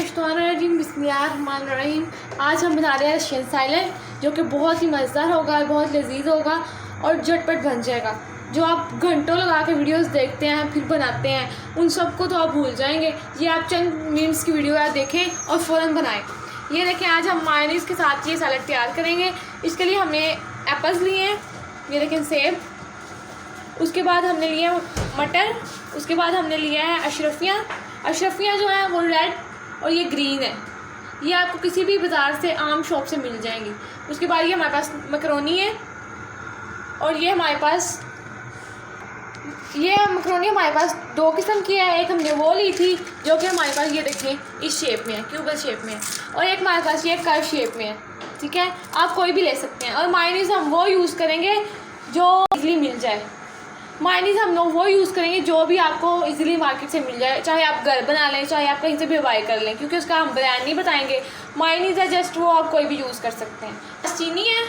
मिनशैतानिर्रजीम बिस्मिल्लाहिर्रहमानिर्रहीम। आज हम बना रहे हैं शिन साइलेंट, जो कि बहुत ही मज़ेदार होगा, बहुत लजीज होगा और झटपट बन जाएगा। जो आप घंटों लगा के वीडियोस देखते हैं फिर बनाते हैं, उन सब को तो आप भूल जाएंगे। ये आप चंद मिनट्स की वीडियो देखें और फ़ौरन बनाएं। ये देखें, आज हम मायोनीज़ के साथ ये सैलेड तैयार करेंगे। इसके लिए हमने एप्पल्स लिए हैं, ये देखें सेब, उसके बाद हमने लिया मटर, उसके बाद हमने लिया है अशरफियाँ जो हैं वो रेड और ये ग्रीन है। ये आपको किसी भी बाज़ार से आम शॉप से मिल जाएंगी। उसके बाद ये हमारे पास मैकरोनी है और ये हमारे पास मैकरोनी हमारे पास दो किस्म की है। एक हमने वो ली थी जो कि हमारे पास ये देखें इस शेप में है, क्यूबल शेप में है, और एक हमारे पास ये कर्व शेप में है। ठीक है, आप कोई भी ले सकते हैं। और मायोनीज़ हम वो यूज़ करेंगे जो इजीली मिल जाए। मायोनीज़ हम लोग वो यूज़ करेंगे जो भी आपको इजीली मार्केट से मिल जाए, चाहे आप घर बना लें, चाहे आप कहीं से भी बाय कर लें, क्योंकि उसका हम ब्रांड नहीं बताएंगे। मायोनीज़ है जस्ट, वो आप कोई भी यूज़ कर सकते हैं। चीनी है,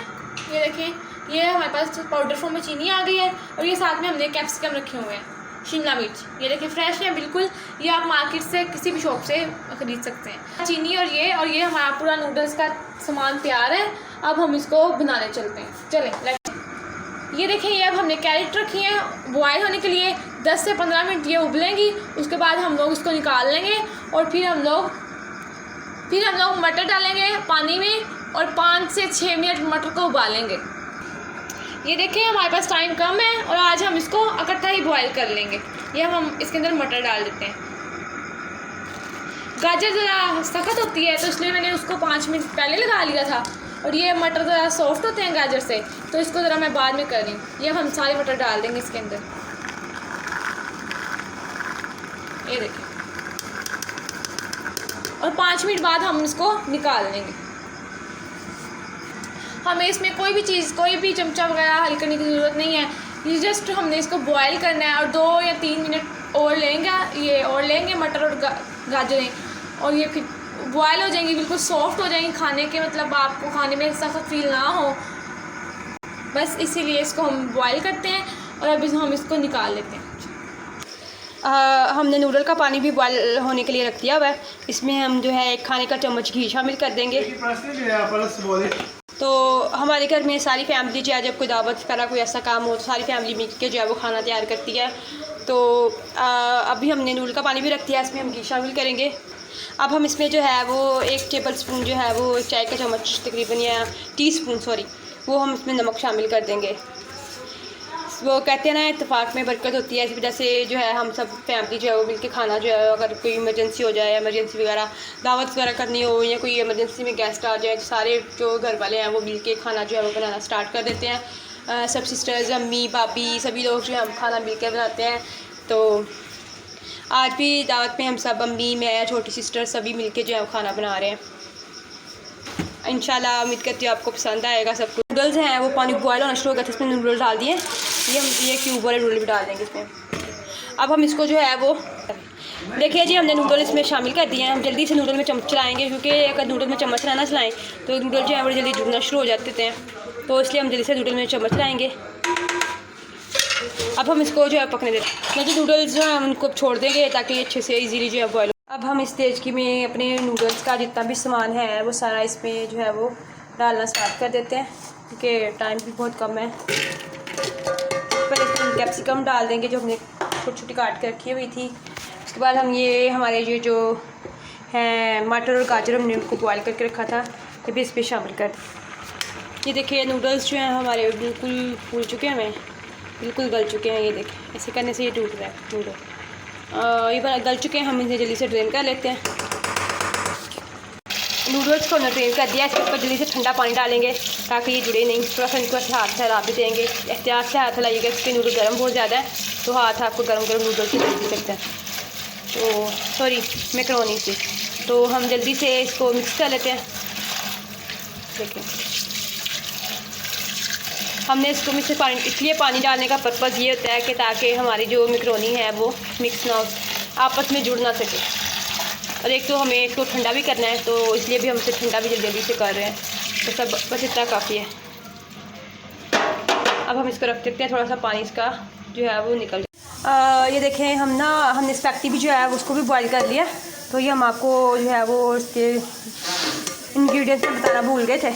ये देखें, ये हमारे पास पाउडर फॉर्म में चीनी आ गई है, और ये साथ में हमने कैप्सिकम रखे हुए हैं, शिमला मिर्च, ये देखें फ्रेश है बिल्कुल। ये आप मार्केट से किसी भी शॉप से ख़रीद सकते हैं। चीनी और ये हमारा पूरा नूडल्स का सामान तैयार है। अब हम इसको बनाने चलते हैं, चलें। ये देखें, ये अब हमने कैरेट रखी हैं बॉयल होने के लिए। 10 से 15 मिनट ये उबलेंगी, उसके बाद हम लोग इसको निकाल लेंगे और फिर हम लोग मटर डालेंगे पानी में और 5 से 6 मिनट मटर को उबालेंगे। ये देखें, हमारे पास टाइम कम है और आज हम इसको इकट्ठा ही बॉयल कर लेंगे। ये हम इसके अंदर मटर डाल देते हैं। गाजर ज़रा सख्त होती है तो इसलिए मैंने उसको 5 मिनट पहले लगा लिया था, और ये मटर ज़रा सॉफ्ट होते हैं गाजर से, तो इसको ज़रा मैं बाद में कर रही हूँ। ये हम सारे मटर डाल देंगे इसके अंदर, ये देखिए, और 5 मिनट बाद हम इसको निकाल लेंगे। हमें इसमें कोई भी चीज़, कोई भी चमचा वगैरह हल करने की ज़रूरत नहीं है। ये जस्ट हमने इसको बॉयल करना है और 2 या 3 मिनट और लेंगे मटर और गाजरें, और ये फिर बॉयल हो जाएंगी, बिल्कुल सॉफ्ट हो जाएंगी खाने के, मतलब आपको खाने में सख्त फील ना हो, बस इसीलिए इसको हम बॉयल करते हैं। और अब हम इसको निकाल लेते हैं। हमने नूडल का पानी भी बॉयल होने के लिए रख दिया हुआ है। इसमें हम जो है 1 खाने का चम्मच घी शामिल कर देंगे। तो हमारे घर में सारी फैमिली जो है, जब कोई दावत करा कोई ऐसा काम हो तो सारी फैमिली मिल के जो है वो खाना तैयार करती है। तो अभी हमने नूडल का पानी भी रख दिया, इसमें हम घी शामिल करेंगे। अब हम इसमें जो है वो 1 टेबल स्पून जो है वो चाय का चम्मच तकरीबन, या टीस्पून सॉरी, वो हम इसमें नमक शामिल कर देंगे। वो कहते हैं ना, इत्तेफाक में बरकत होती है, इस वजह से जो है हम सब फैमिली जो है वो मिलके खाना जो है, अगर कोई इमरजेंसी हो जाए, इमरजेंसी वगैरह दावत वगैरह करनी हो, या कोई इमरजेंसी में गेस्ट आ जाए, तो सारे जो घर वाले हैं वो मिलके खाना जो है वो बनाना स्टार्ट कर देते हैं। सब सिस्टर्स, अम्मी, भाभी, सभी लोग जो है हम खाना मिल के बनाते हैं। तो आज भी दावत में हम सब, अम्मी, मैं, छोटी सिस्टर, सभी मिलके जो है खाना बना रहे हैं। इंशाल्लाह उम्मीद करती हूँ आपको पसंद आएगा सब कुछ। नूडल्स हैं वो पानी बॉयल होना शुरू हो गया था, इसमें नूडल्स डाल दिए। ये क्यूब वाले नूडल भी डाल देंगे इसमें। अब हम इसको जो है वो देखिए जी, हमने नूडल इसमें शामिल कर दिए हैं। हम जल्दी से नूडल में चम्मच चलाएँगे, क्योंकि अगर नूडल में चम्मच ना चलाएँ तो नूडल जो है बड़ी जल्दी जुड़ना शुरू हो जाते हैं, तो इसलिए हम जल्दी से नूडल में चम्मच चलाएँगे। अब हम इसको जो है पकने देते हैं। जो नूडल्स जो है उनको छोड़ देंगे ताकि अच्छे से इजीली जो है बॉयल। अब हम इस स्टेज की में अपने नूडल्स का जितना भी सामान है वो सारा इसमें जो है वो डालना स्टार्ट कर देते हैं, क्योंकि टाइम भी बहुत कम है। पहले हम कैप्सिकम डाल देंगे जो हमने छोटी छोटी काट के रखी हुई थी। उसके बाद हम ये हमारे ये जो हैं मटर और गाजर हमने उनको बॉयल करके रखा था, ये भी इस पर शामिल कर दें। ये देखिए, नूडल्स जो हैं हमारे बिल्कुल फूल चुके हैं, हमें बिल्कुल गल चुके हैं। ये देखें, ऐसे करने से ये टूट रहा है नूडल। ये बार गल चुके हैं, हम इसे जल्दी से ड्रेन कर लेते हैं। नूडल्स को हमने ड्रेन कर दिया। इसके ऊपर जल्दी से ठंडा पानी डालेंगे ताकि ये जुड़े नहीं। थोड़ा सा इनको हाथ से हिला भी देंगे, एहतियात से हाथ हिलाइएगा, इसके नूडल गर्म बहुत ज़्यादा है, तो हाथ आपको गर्म गर्म नूडल से लग सकते हैं। तो सॉरी, मैकरोनी से। तो हम जल्दी से इसको मिक्स कर लेते हैं। देखें, हमने इसको मिक्स पानी, इसलिए पानी डालने का पर्पज़ ये होता है कि ताकि हमारी जो मैकरोनी है वो मिक्स ना हो, आपस में जुड़ ना सके। और एक तो हमें इसको ठंडा भी करना है, तो इसलिए भी हम इसे ठंडा भी जल्दी से कर रहे हैं। तो सब बस इतना काफ़ी है। अब हम इसको रख देते हैं, थोड़ा सा पानी इसका जो है वो निकल जाए। ये देखें, हमने स्पैगेटी भी जो है उसको भी बॉयल कर लिया। तो ये हम आपको जो है वो इसके इंग्रेडिएंट्स में बताना भूल गए थे।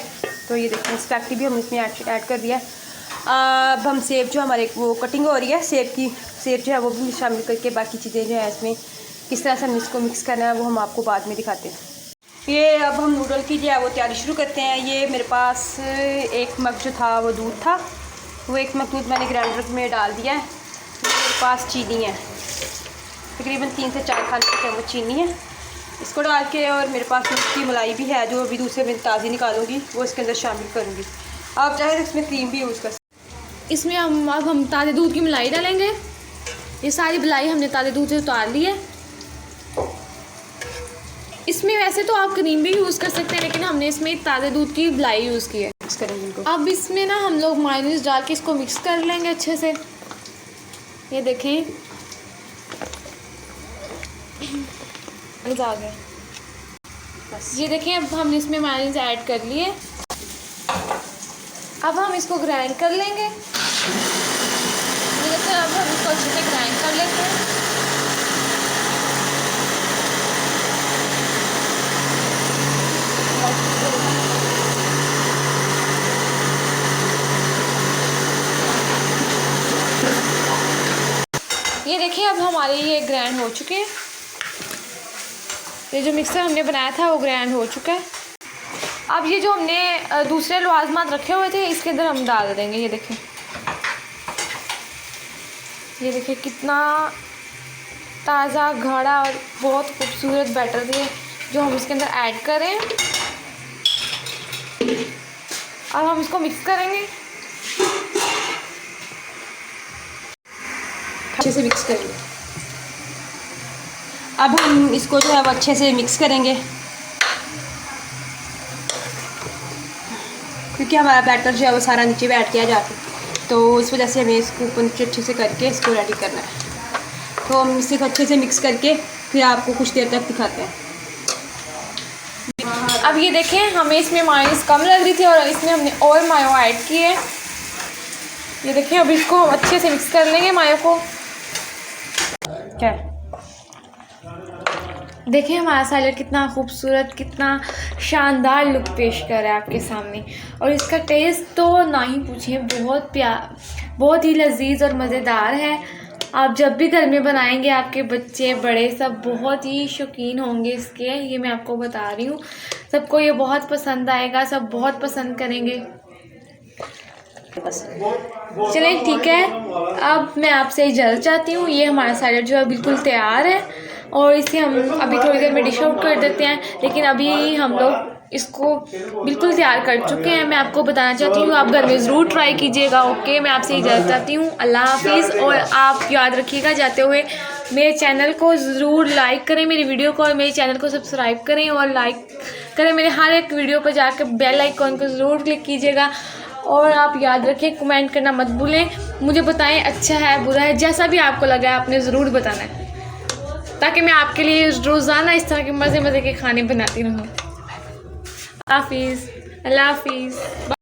तो ये देखिए स्पैगेटी भी हमने इसमें ऐड कर दिया है। अब हम सेब जो हमारे वो कटिंग हो रही है सेब जो है वो भी शामिल करके बाकी चीज़ें जो है इसमें किस तरह से हम इसको मिक्स करना है वो हम आपको बाद में दिखाते हैं। ये अब हम नूडल की जो है वो तैयारी शुरू करते हैं। ये मेरे पास 1 मग जो था वो दूध था, वो 1 मग दूध मैंने ग्राइंडर में डाल दिया है। मेरे पास चीनी है, तकरीबन 3 से 4 खाने की चम्मच चीनी है, इसको डाल के, और मेरे पास दूध की मलाई भी है जो अभी दूध से मैं ताज़ी निकालूंगी, वो इसके अंदर शामिल करूँगी। आप चाहे तो इसमें क्रीम भी यूज़ कर सकते। इसमें हम ताज़े दूध की मलाई डालेंगे। ये सारी मलाई हमने ताज़े दूध से उतार ली है। इसमें वैसे तो आप क्रीम भी यूज़ कर सकते हैं, लेकिन हमने इसमें ताज़े दूध की मलाई यूज़ की है। मिक्स करेंगे इनको। अब इसमें ना हम लोग मायोनीज डाल के इसको मिक्स कर लेंगे अच्छे से। ये देखें आ गए। ये देखें अब हमने इसमें मायोनीज ऐड कर लिए। अब हम इसको ग्राइंड कर लेंगे। अब हम इसको अच्छे से ग्राइंड कर लेते हैं। ये देखिए अब हमारे ये ग्राइंड हो चुके हैं। ये जो मिक्सर हमने बनाया था वो ग्राइंड हो चुका है। अब ये जो हमने दूसरे लवाजमात रखे हुए थे इसके अंदर हम डाल देंगे। ये देखिए कितना ताज़ा गाढ़ा और बहुत खूबसूरत बैटर है जो हम इसके अंदर ऐड करें। अब हम इसको मिक्स करेंगे, अच्छे से मिक्स करेंगे। अब हम इसको जो है वो अच्छे से मिक्स करेंगे, क्योंकि हमारा बैटर जो है वो सारा नीचे बैठ किया जाता है, तो इस वजह से हमें इसको ऊपर नीचे अच्छे से करके इसको रेडी करना है। तो हम इसे अच्छे से मिक्स करके फिर आपको कुछ देर तक दिखाते हैं। अब ये देखें हमें इसमें मायोनीज कम लग रही थी और इसमें हमने और मायो ऐड की है। ये देखें अब इसको हम अच्छे से मिक्स कर लेंगे मायो को। क्या देखिए हमारा सैलेड कितना खूबसूरत, कितना शानदार लुक पेश कर रहा है आपके सामने, और इसका टेस्ट तो ना ही पूछिए, बहुत ही लजीज और मज़ेदार है। आप जब भी घर में बनाएंगे आपके बच्चे बड़े सब बहुत ही शौकीन होंगे इसके, ये मैं आपको बता रही हूँ। सबको ये बहुत पसंद आएगा, सब बहुत पसंद करेंगे। चलिए ठीक है, अब मैं आपसे इजाज़त चाहती हूँ। ये हमारा सैलेड जो है बिल्कुल तैयार है और इसे हम अभी थोड़ी देर में डिश आउट कर देते हैं, लेकिन अभी हम लोग इसको बिल्कुल तैयार कर चुके हैं। मैं आपको बताना चाहती हूँ आप घर में ज़रूर ट्राई कीजिएगा। ओके, मैं आपसे इजाज़त चाहती हूँ। अल्लाह हाफिज़। और आप याद रखिएगा जाते हुए मेरे चैनल को ज़रूर लाइक करें, मेरी वीडियो को, और मेरे चैनल को सब्सक्राइब करें और लाइक करें। मेरे हर एक वीडियो पर जाकर बेल आइकॉन को ज़रूर क्लिक कीजिएगा। और आप याद रखें कमेंट करना मत भूलें, मुझे बताएं अच्छा है बुरा है, जैसा भी आपको लगा है आपने ज़रूर बताना है, ताकि मैं आपके लिए रोज़ाना इस तरह के मज़े के खाने बनाती रहूँ। हाफिज़, अल्लाह हाफिज़।